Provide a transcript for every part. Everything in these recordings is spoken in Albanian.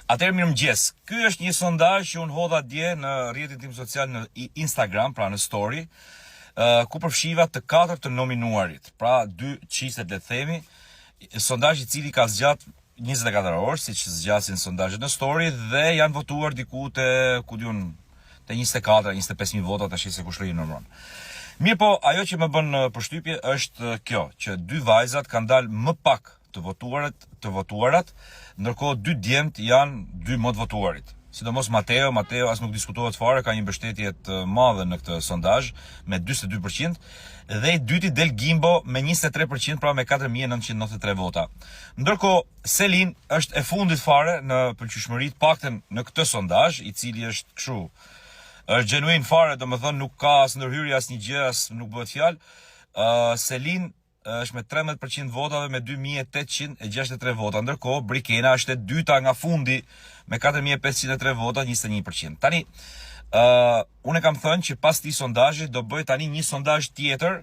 Atëherë mirëmëngjes. Ky është një sondazh që unë hodha dje në rrjetin tim social në Instagram, pra në story, ku përfshiva të 4 të nominuarit, pra 2 çistet le të themi, sondazh I cili ka zgjat 24 orë, siç zgjasin sondazhet në story dhe janë votuar diku te te 24-25.000 vota, tash se kush rri numron. Mirë po, ajo që më bën përshtypje është kjo, që 2 vajzat kanë dalë më pak të votuarat, ndërkohë 2 djemt janë 2 më të votuarit. Sidomos Mateo as nuk diskutohet fare, ka një mbështetje të madhe në këtë sondazh me 42% dhe I dyti del Gimbo me 23%, pra me 4.993 vota. Ndërkohë Selin është e fundit fare në pëlqyeshmëri, paktën në këtë sondazh, I cili është kështu, është genuin fare, domethënë nuk ka as ndërhyrje as një gjë, as nuk bëhet fjalë. Selin është me 13% votave me 2.863 vota, ndërkohë Brikena është e dyta nga fundi me 4.503 vota, 21%. Tani, unë kam thënë që pas këtij sondazhi do bëj tani një sondazh tjetër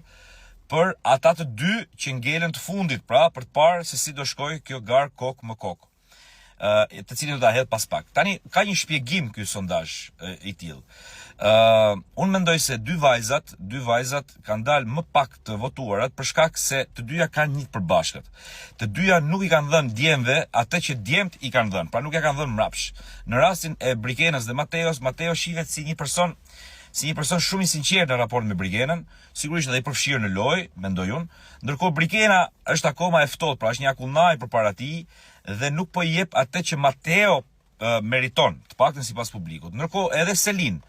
për ata të 2 që ngelen të fundit, pra për të parë se si do shkojë kjo gar kok më kok, të cilin do ta hedh pas pak. Tani ka një shpjegim ky sondazh I tillë. Unë mendoj se 2 vajzat kanë dalë më pak të votuarat për shkak se të dyja kanë një të përbashkët. Të dyja nuk I kanë dhënë djemve atë që djemt I kanë dhënë, pra nuk ja kanë dhënë mrapsh. Në rastin e Brikenës dhe Mateos, Mateo shihet si një person shumë I sinqert në raport me Brikenën, sigurisht edhe I përfshirë në lojë, mendoj unë. Ndërkohë Brikena është akoma e ftohtë, pra është një akullnaj përpara tij dhe nuk po I jep atë që Mateo meriton, të paktën sipas publikut. Ndërkohë edhe Selin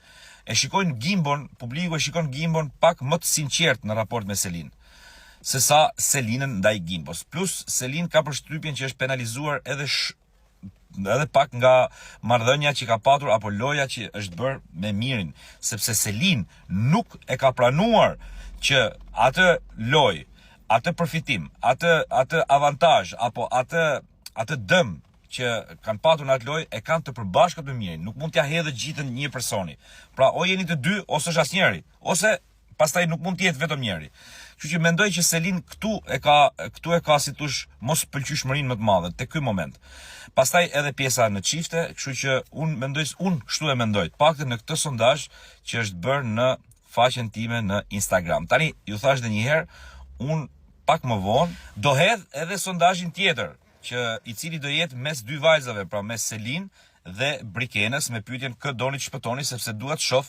e shikojnë Gimbon, publiku e shikon Gimbon pak më të sinqert në raport me Selin, se sa Selinën ndaj Gimbos. Plus Selin ka përshtypjen që është penalizuar edhe pak nga marrëdhënia që ka patur apo loja që është bërë me Mirin, sepse Selin nuk e ka pranuar që atë lojë, atë përfitim, atë avantazh apo atë dëm që kanë patur në atë lojë e kanë të përbashkët me Mirin. Nuk mund t'ja hedhë gjithën një personi. Pra o jeni të 2 ose është asnjëri, ose pastaj nuk mund të jetë vetëm njëri. Kështu që mendoj që Selin këtu e ka si thosh mos pëlqyeshmërinë më të madhe te ky moment. Pastaj edhe pjesa në çifte, kështu që unë kështu e mendoj, paktën në këtë sondazh që është bërë në faqen time në Instagram. Tani ju thash edhe një herë, unë pak më vonë do hedh edhe sondazhin tjetër, I cili do jetë mes 2 vajzave, pra mes Selin dhe Brikenës, me pyetjen kë doni të shpëtoni, sepse dua të shoh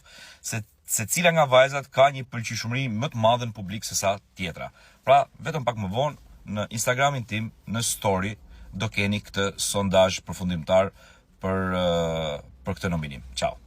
se cila nga vajzat ka një pëlqyeshmëri më të madhe në publik se sa tjetra. Pra, vetëm pak më vonë në Instagramin tim, në story, do keni këtë sondazh përfundimtar për këtë nominim. Ciao.